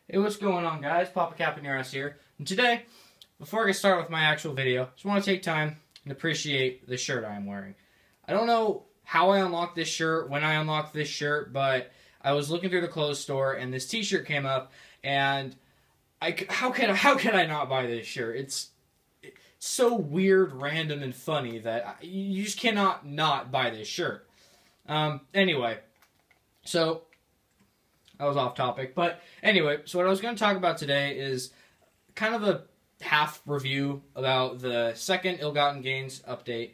Hey, what's going on, guys? Papa Cap in your ass here. And today, before I get started with my actual video, I just want to take time and appreciate the shirt I am wearing. I don't know how I unlocked this shirt, when I unlocked this shirt, but I was looking through the clothes store and this t-shirt came up, and how could I not buy this shirt? It's so weird, random, and funny that you just cannot not buy this shirt. Anyway, so that was off topic. But anyway, so what I was going to talk about today is kind of a half review about the second Ill-Gotten Gains update,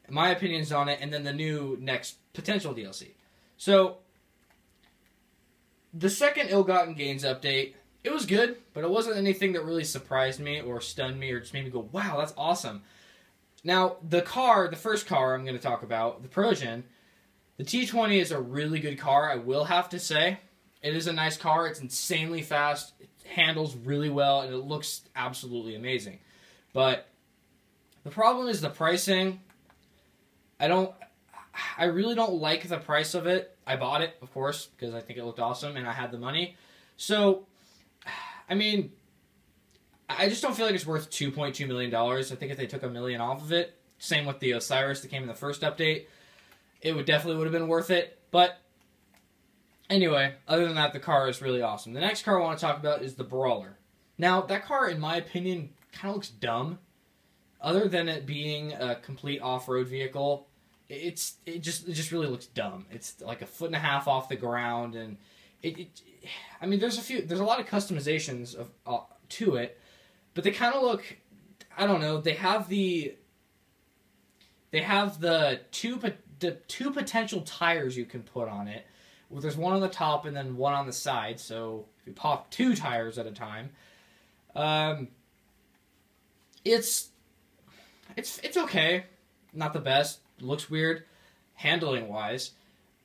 my opinions on it, and then the new next potential DLC. So, the second Ill-Gotten Gains update, it was good, but it wasn't anything that really surprised me or stunned me or just made me go, wow, that's awesome. Now, the first car I'm going to talk about, the Progen, the T20 is a really good car, I will have to say. It is a nice car. It's insanely fast. It handles really well, and it looks absolutely amazing. But the problem is the pricing. I really don't like the price of it. I bought it, of course, because I think it looked awesome, and I had the money. So, I mean, I just don't feel like it's worth $2.2 million. I think if they took $1 million off of it, same with the Osiris that came in the first update, it definitely would have been worth it. But anyway, other than that, the car is really awesome. The next car I want to talk about is the Brawler. Now, that car, in my opinion, kind of looks dumb. Other than it being a complete off-road vehicle, it just really looks dumb. It's like 1.5 feet off the ground, and I mean, there's a lot of customizations to it, but they kind of look, I don't know. They have the two potential tires you can put on it. Well, there's one on the top and then one on the side, so if you pop 2 tires at a time, it's okay, not the best, looks weird, handling wise,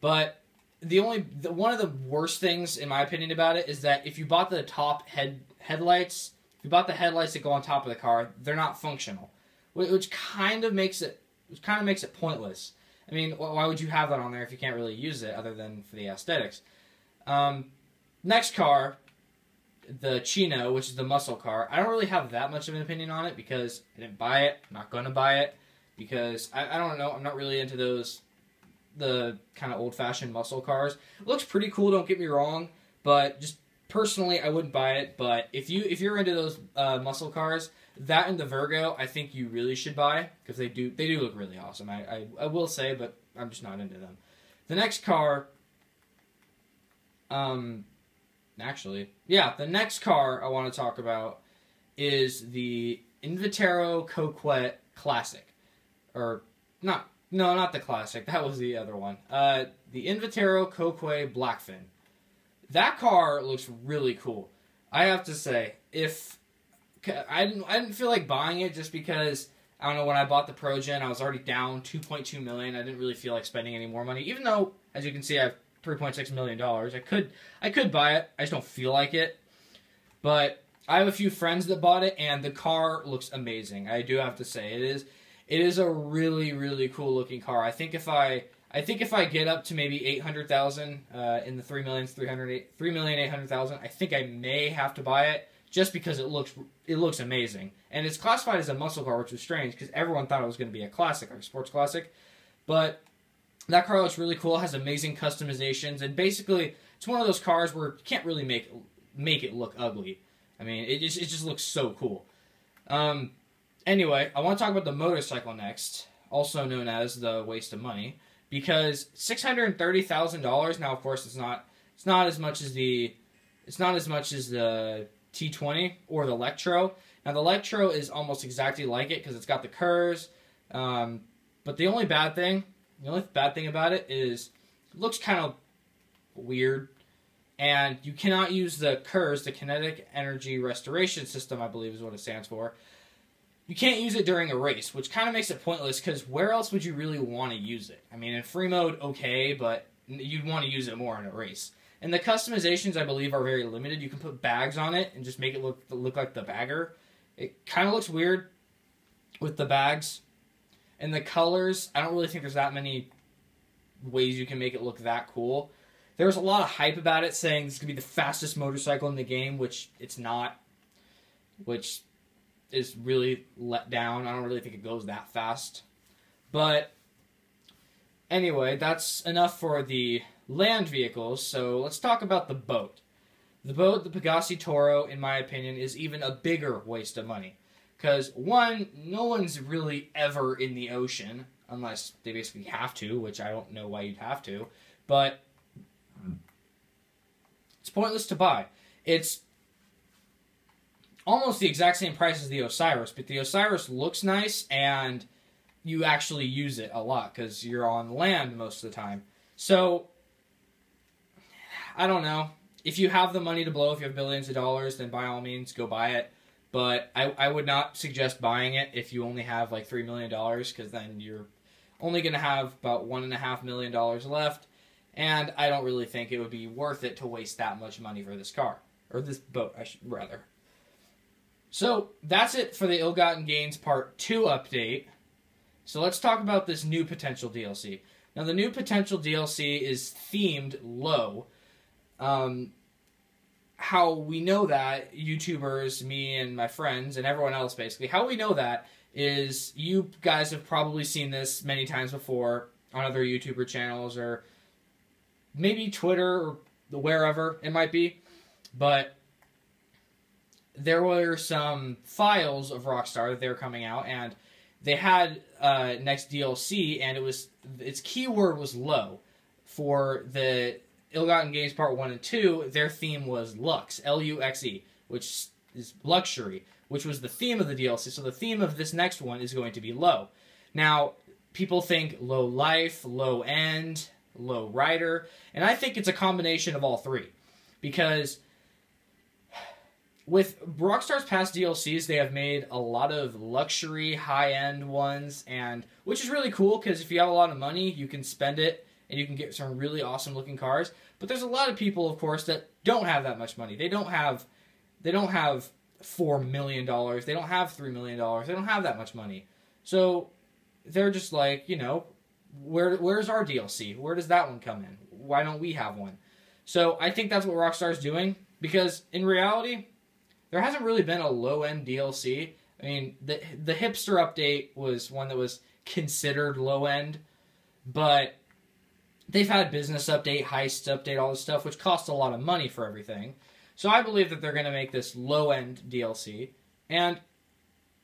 but one of the worst things in my opinion about it is that if you bought the top headlights, if you bought the headlights that go on top of the car, they're not functional, which kind of makes it pointless. I mean, why would you have that on there if you can't really use it other than for the aesthetics? Next car, the Chino, which is the muscle car. I don't really have that much of an opinion on it because I didn't buy it. I'm not going to buy it because I don't know. I'm not really into the kind of old-fashioned muscle cars. It looks pretty cool, don't get me wrong, but just personally, I wouldn't buy it. But if you're into those muscle cars, that and the Virgo, I think you really should buy because they do look really awesome. I will say, but I'm just not into them. The next car, the next car I want to talk about is the Invitero Coquette Classic, or not the Classic. That was the other one. The Invitero Coquette Blackfin. That car looks really cool. I have to say, I didn't feel like buying it just because, I don't know, when I bought the Progen, I was already down $2.2 million. I didn't really feel like spending any more money, even though, as you can see, I have $3.6 million. I could buy it. I just don't feel like it. But I have a few friends that bought it, and the car looks amazing. I do have to say, it is a really, really cool looking car. I think if I get up to maybe 800,000 in the 3,800,000, I think I may have to buy it. Just because it looks amazing. And it's classified as a muscle car, which was strange, because everyone thought it was going to be a classic, like a sports classic. But that car looks really cool, has amazing customizations, and basically, it's one of those cars where you can't really make it look ugly. I mean, it just looks so cool. Anyway, I want to talk about the motorcycle next, also known as the waste of money, because $630,000, now of course it's not as much as the T20 or the Electro. Now the Electro is almost exactly like it because it's got the curves, but the only bad thing about it is it looks kind of weird, and you cannot use the curves, the kinetic energy restoration system, I believe is what it stands for. You can't use it during a race, which kind of makes it pointless because where else would you really want to use it? I mean, in free mode, okay, but you'd want to use it more in a race. And the customizations, I believe, are very limited. You can put bags on it and just make it look like the bagger. It kind of looks weird with the bags. And the colors, I don't really think there's that many ways you can make it look that cool. There was a lot of hype about it, saying this is going to be the fastest motorcycle in the game, which it's not, which is really let down. I don't really think it goes that fast. But anyway, that's enough for the land vehicles, so let's talk about the boat. The boat, the Pegassi Toro, in my opinion, is even a bigger waste of money. Because, one, no one's really ever in the ocean, unless they basically have to, which I don't know why you'd have to. But it's pointless to buy. It's almost the exact same price as the Osiris, but the Osiris looks nice, and you actually use it a lot, because you're on land most of the time. So, I don't know. If you have the money to blow, if you have billions of dollars, then by all means, go buy it. But I would not suggest buying it if you only have like $3 million, because then you're only going to have about $1.5 million left, and I don't really think it would be worth it to waste that much money for this car. Or this boat, I should rather. So, that's it for the Ill-Gotten Gains Part 2 update. So let's talk about this new potential DLC. Now, the new potential DLC is themed low. How we know that, YouTubers, me and my friends, and everyone else basically, how we know that is you guys have probably seen this many times before on other YouTuber channels or maybe Twitter or wherever it might be, but there were some files of Rockstar that they were coming out, and they had next DLC, and its keyword was low. For the Ill-Gotten Gains Part 1 and 2, their theme was Lux, L-U-X-E, which is luxury, which was the theme of the DLC. So the theme of this next one is going to be low. Now, people think low life, low end, low rider, and I think it's a combination of all three. Because with Rockstar's past DLCs, they have made a lot of luxury, high-end ones, and which is really cool, because if you have a lot of money, you can spend it, and you can get some really awesome-looking cars. But there's a lot of people, of course, that don't have that much money. They don't have $4 million. They don't have $3 million. They don't have that much money. So they're just like, you know, where's our DLC? Where does that one come in? Why don't we have one? So I think that's what Rockstar's doing, because in reality, there hasn't really been a low-end DLC. I mean, the hipster update was one that was considered low-end, but they've had business update, heist update, all this stuff, which costs a lot of money for everything. So I believe that they're going to make this low-end DLC, and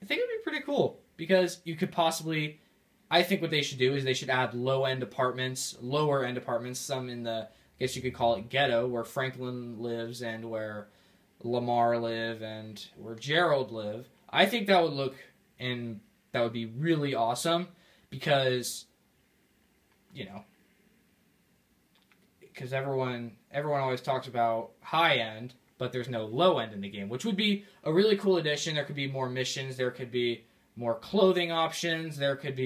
I think it would be pretty cool, because you could possibly, I think what they should do is they should add low-end apartments, lower-end apartments, some in the, I guess you could call it ghetto, where Franklin lives, and where Lamar live, and where Gerald live. I think that would look, and that would be really awesome, because, you know, because everyone always talks about high-end, but there's no low-end in the game, which would be a really cool addition. There could be more missions, there could be more clothing options, there could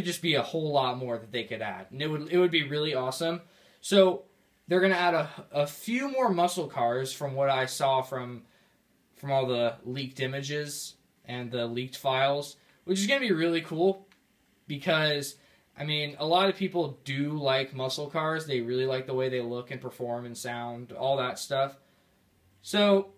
just be a whole lot more that they could add, and it would be really awesome. So they're going to add a few more muscle cars from what I saw from all the leaked images and the leaked files, which is going to be really cool, because I mean, a lot of people do like muscle cars. They really like the way they look and perform and sound, all that stuff. So,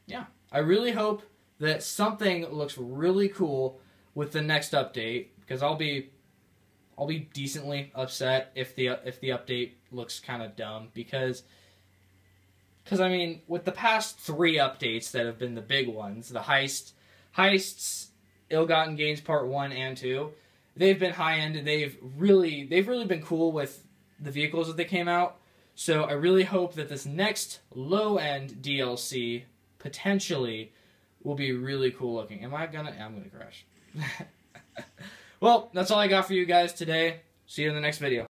yeah. I really hope that something looks really cool with the next update, because I'll be decently upset if the update looks kind of dumb, because I mean, with the past 3 updates that have been the big ones, the heists, Ill-Gotten Gains Part 1 and 2, they've been high-end, and they've really been cool with the vehicles that they came out. So I really hope that this next low-end DLC, potentially, will be really cool looking. I'm gonna crash. Well, that's all I got for you guys today. See you in the next video.